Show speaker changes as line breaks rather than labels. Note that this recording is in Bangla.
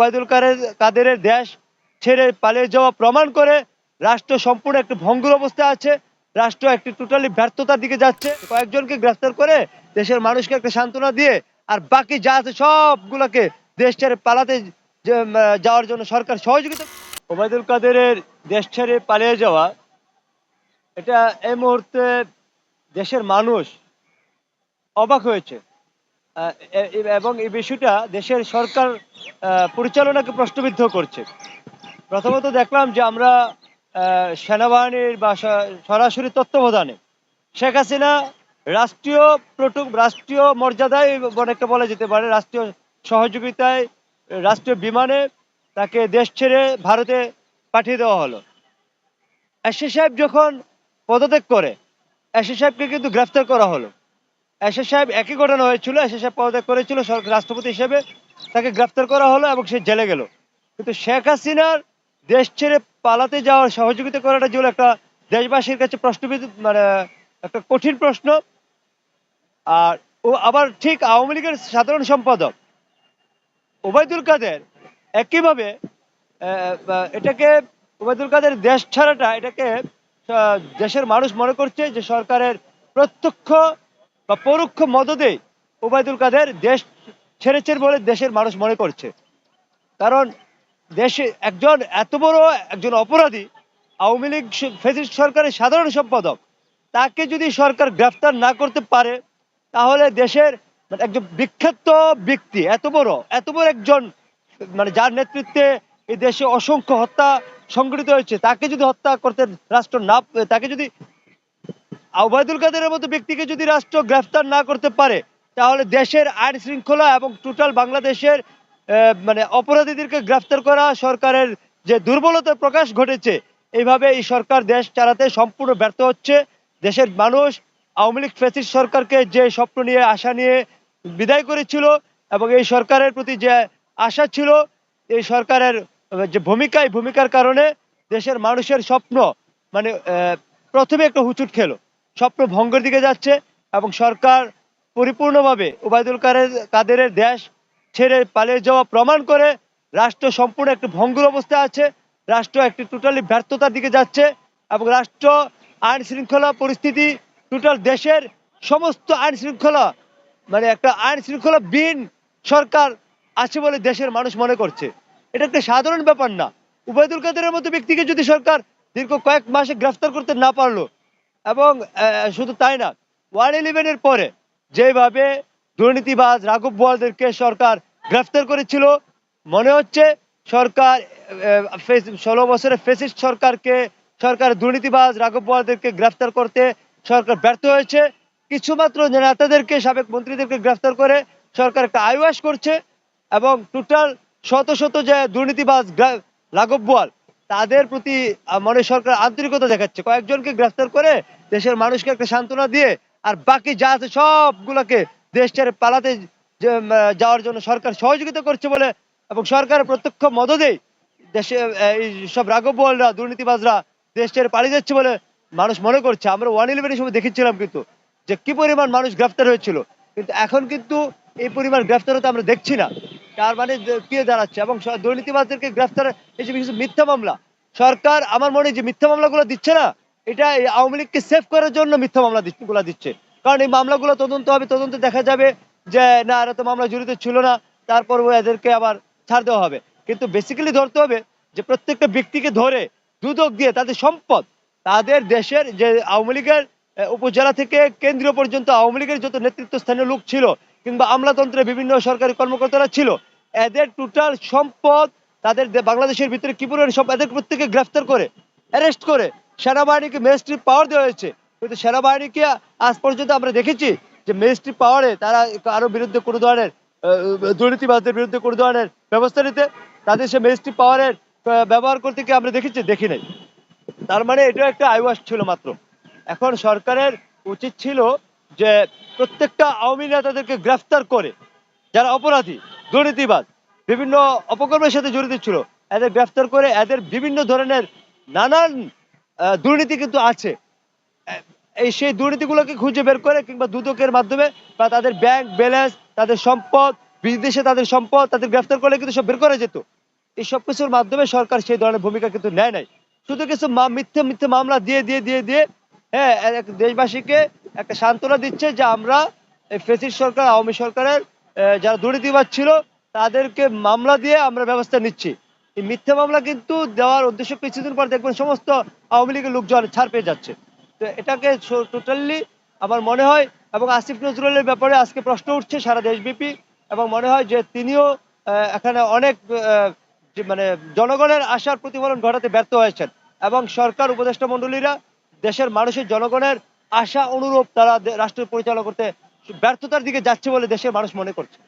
ওবায়দুল কাদেরের দেশ ছেড়ে পালিয়ে যাওয়া প্রমাণ করে রাষ্ট্র সম্পূর্ণ একটি ভঙ্গুর অবস্থায় আছে। রাষ্ট্র একটি টোটালি ব্যর্থতার দিকে যাচ্ছে। কয়েকজনকে গ্রেফতার করে দেশের মানুষকে একটা সান্ত্বনা দিয়ে আর বাকি যা আছে সবগুলোকে দেশ ছেড়ে পালাতে যাওয়ার জন্য সরকার সহযোগিতা। ওবায়দুল কাদেরের দেশ ছেড়ে পালিয়ে যাওয়া, এটা এই মুহূর্তে দেশের মানুষ অবাক হয়েছে এবং এই বিষয়টা দেশের সরকার পরিচালনাকে প্রশ্নবিদ্ধ করছে। প্রথমত দেখলাম যে আমরা সেনাবাহিনীর বা সরাসরি তত্ত্বাবধানে শেখ হাসিনা রাষ্ট্রীয় মর্যাদায় অনেকটা বলা যেতে পারে, রাষ্ট্রীয় সহযোগিতায় রাষ্ট্রীয় বিমানে তাকে দেশ ছেড়ে ভারতে পাঠিয়ে দেওয়া হলো। এরশাদ সাহেব যখন পদত্যাগ করে এরশাদ সাহেবকে কিন্তু গ্রেফতার করা হলো। এরশাদ সাহেব একই ঘটনা হয়েছিল, এরশাদ সাহেব পদত্যাগ করেছিল, রাষ্ট্রপতি হিসেবে তাকে গ্রেফতার করা হলো এবং সে জেলে গেল। কিন্তু শেখ হাসিনার দেশ ছেড়ে পালাতে যাওয়ার সহযোগিতা করাটা যে একটা দেশবাসীর কাছে প্রশ্নবিদ্ধ, মানে একটা কঠিন প্রশ্ন। আর ও আবার ঠিক আওয়ামী লীগের সাধারণ সম্পাদক ওবায়দুল কাদের একইভাবে এটাকে ওবায়দুল কাদের দেশ ছাড়াটা এটাকে দেশের মানুষ মনে করছে যে সরকারের প্রত্যক্ষ বা পরোক্ষ মদদে ওবায়দুল কাদের দেশ ছেড়েছেন বলে দেশের মানুষ মনে করছে। কারণ দেশে একজন এত বড় একজন অপরাধী, আওয়ামী লীগ ফ্যাসিস্ট সরকারের সাধারণ সম্পাদক, তাকে যদি সরকার গ্রেফতার না করতে পারে তাহলে দেশের একজন বিখ্যাত ব্যক্তি, এত বড় একজন, মানে যার নেতৃত্বে এই দেশে অসংখ্য হত্যা সংঘটিত হয়েছে, তাকে যদি হত্যা করতে রাষ্ট্র না, তাকে যদি ওবায়দুল কাদেরের মতো ব্যক্তিকে যদি রাষ্ট্র গ্রেফতার না করতে পারে তাহলে দেশের আইন শৃঙ্খলা এবং টোটাল বাংলাদেশের মানে অপরাধীদেরকে গ্রেফতার করা সরকারের যে দুর্বলতার প্রকাশ ঘটেছে। এইভাবে এই সরকার দেশ চালাতে সম্পূর্ণ ব্যর্থ হচ্ছে। দেশের মানুষ আওয়ামী লীগ ফ্যাসিস্ট সরকারকে যে স্বপ্ন নিয়ে আশা নিয়ে বিদায় করেছিল এবং এই সরকারের প্রতি যে আশা ছিল, এই সরকারের যে ভূমিকার কারণে দেশের মানুষের স্বপ্ন মানে প্রথমে একটা হুচুট খেলো, স্বপ্ন ভঙ্গের দিকে যাচ্ছে এবং সরকার পরিপূর্ণভাবে ওবায়দুল কাদেরের দেশ ছেড়ে পালিয়ে যাওয়া প্রমাণ করে রাষ্ট্র সম্পূর্ণ একটি ভঙ্গুর অবস্থায় আছে। রাষ্ট্র একটি টোটালি ব্যর্থতার দিকে যাচ্ছে এবং রাষ্ট্র আইন শৃঙ্খলা পরিস্থিতি, টোটাল দেশের সমস্ত আইন শৃঙ্খলা, মানে একটা আইন শৃঙ্খলা বিহীন সরকার আছে বলে দেশের মানুষ মনে করছে। এটা একটা সাধারণ ব্যাপার না। ওবায়দুল কাদেরের মতো ব্যক্তিকে যদি সরকার দীর্ঘ কয়েক মাসে গ্রেফতার করতে না পারলো, এবং শুধু তাই না, 111-এর পরে যেভাবে দুর্নীতিবাজ রাঘব বোয়ালদেরকে সরকার গ্রেফতার করেছিল, মনে হচ্ছে সরকার 16 বছরের ফ্যাসিস্ট সরকার দুর্নীতিবাজ রাঘব বোয়ালদেরকে গ্রেফতার করতে সরকার ব্যর্থ হয়েছে। কিছুমাত্র নেতাদেরকে, সাবেক মন্ত্রীদেরকে গ্রেফতার করে সরকার একটা আইওয়াস করছে এবং টোটাল শত যে দুর্নীতিবাজ রাঘব বোয়াল, তাদের প্রতি মনে সরকার আন্তরিকতা দেখাচ্ছে। কয়েকজনকে গ্রেফতার করে দেশের মানুষকে একটা সান্ত্বনা দিয়ে আর বাকি যা আছে সবগুলোকে দেশ ছেড়ে পালাতে যাওয়ার জন্য সরকার সহযোগিতা করছে বলে এবং সরকারের প্রত্যক্ষ মদদেই দেশে এই সব রাঘব বোয়ালরা, দুর্নীতিবাজরা দেশ ছেড়ে পালিয়ে যাচ্ছে বলে মানুষ মনে করছে। আমরা 111-এর সময় দেখেছিলাম কিন্তু যে কি পরিমাণ মানুষ গ্রেফতার হয়েছিল, কিন্তু এখন কিন্তু এই পরিমাণ গ্রেফতার হতে আমরা দেখছি না। তার মানে কি দাঁড়াচ্ছে, এবং দুর্নীতিবাজদেরকে গ্রেফতার, এই যে কিছু মিথ্যা মামলা সরকার, আমার মনে হয় যে মিথ্যা মামলাগুলো দিচ্ছে না, এটা এই আওয়ামী লীগকে সেভ করার জন্য মিথ্যা মামলা দিচ্ছে। কারণ এই মামলাগুলো তদন্ত হবে, তদন্তে দেখা যাবে যে না, এরা তো মামলা জড়িত ছিল না, তারপর এদেরকে আবার ছাড় দেওয়া হবে। কিন্তু বেসিক্যালি ধরতে হবে যে প্রত্যেকটা ব্যক্তিকে ধরে দুদক দিয়ে তাদের সম্পদ, তাদের দেশের যে আওয়ামী লীগের উপজেলা থেকে কেন্দ্রীয় পর্যন্ত আওয়ামী লীগের যত নেতৃত্বস্থানীয় লোক ছিল কিংবা আমলাতন্ত্রে বিভিন্ন সরকারি কর্মকর্তারা ছিল, এদের টোটাল সম্পদ, তাদের বাংলাদেশের ভিতরে কি পরিমাণ সব, এদের প্রত্যেকে গ্রেফতার করে অ্যারেস্ট করে সেনাবাহিনীকে ম্যাজিস্ট্রেট পাওয়ার দেওয়া হয়েছে। কিন্তু সেনাবাহিনীকে আজ পর্যন্ত আমরা দেখেছি যে ম্যাজিস্ট্রেট পাওয়ারে তারা কারো বিরুদ্ধে কোনো ধরনের দুর্নীতিবাজদের বিরুদ্ধে কোনো ধরনের ব্যবস্থা নিতে, তাদের সে ম্যাজিস্ট্রেট পাওয়ারের ব্যবহার করতে কি আমরা দেখি নাই। তার মানে এটা একটা আইওয়াস ছিল মাত্র। এখন সরকারের উচিত ছিল যে প্রত্যেকটা আওয়ামী নেতাদেরকে গ্রেফতার করে, যারা অপরাধী, দুর্নীতিবাজ, বিভিন্ন অপকর্মের সাথে জড়িত ছিল, এদের গ্রেফতার করে এদের বিভিন্ন ধরনের নানান দুর্নীতি কিন্তু আছে, এই সেই দুর্নীতিগুলোকে খুঁজে বের করে কিংবা দুদকের মাধ্যমে বা তাদের ব্যাংক ব্যালেন্স, তাদের সম্পদ, বিদেশে তাদের সম্পদ তাদের গ্রেফতার করলে কিন্তু সব বের করা যেত। এই সব কিছুর মাধ্যমে সরকার সেই ধরনের ভূমিকা কিন্তু নেয় নাই। শুধু কিছু মিথ্যে মিথ্যে মামলা দিয়ে হ্যাঁ দেশবাসীকে একটা সান্ত্বনা দিচ্ছে যে আমরা এই ফ্যাসিস্ট সরকার আওয়ামী সরকারের যারা দুর্নীতিবাজ ছিল তাদেরকে মামলা দিয়ে আমরা ব্যবস্থা নিচ্ছি। এই মিথ্যে মামলা কিন্তু দেওয়ার উদ্দেশ্য কিছুদিন পর দেখবেন সমস্ত আওয়ামী লীগের লোকজন ছাড় পেয়ে যাচ্ছে। তো এটাকে টোটালি আমার মনে হয়, এবং আসিফ নজরুলের ব্যাপারে আজকে প্রশ্ন উঠছে সারা দেশব্যাপী, এবং মনে হয় যে তিনিও এখানে অনেক মানে জনগণের আশার প্রতিফলন ঘটাতে ব্যর্থ হয়েছেন, এবং সরকার উপদেষ্টা মণ্ডলীরা দেশের মানুষের জনগণের আশা অনুরূপ তারা রাষ্ট্র পরিচালনা করতে ব্যর্থতার দিকে যাচ্ছে বলে দেশের মানুষ মনে করছে।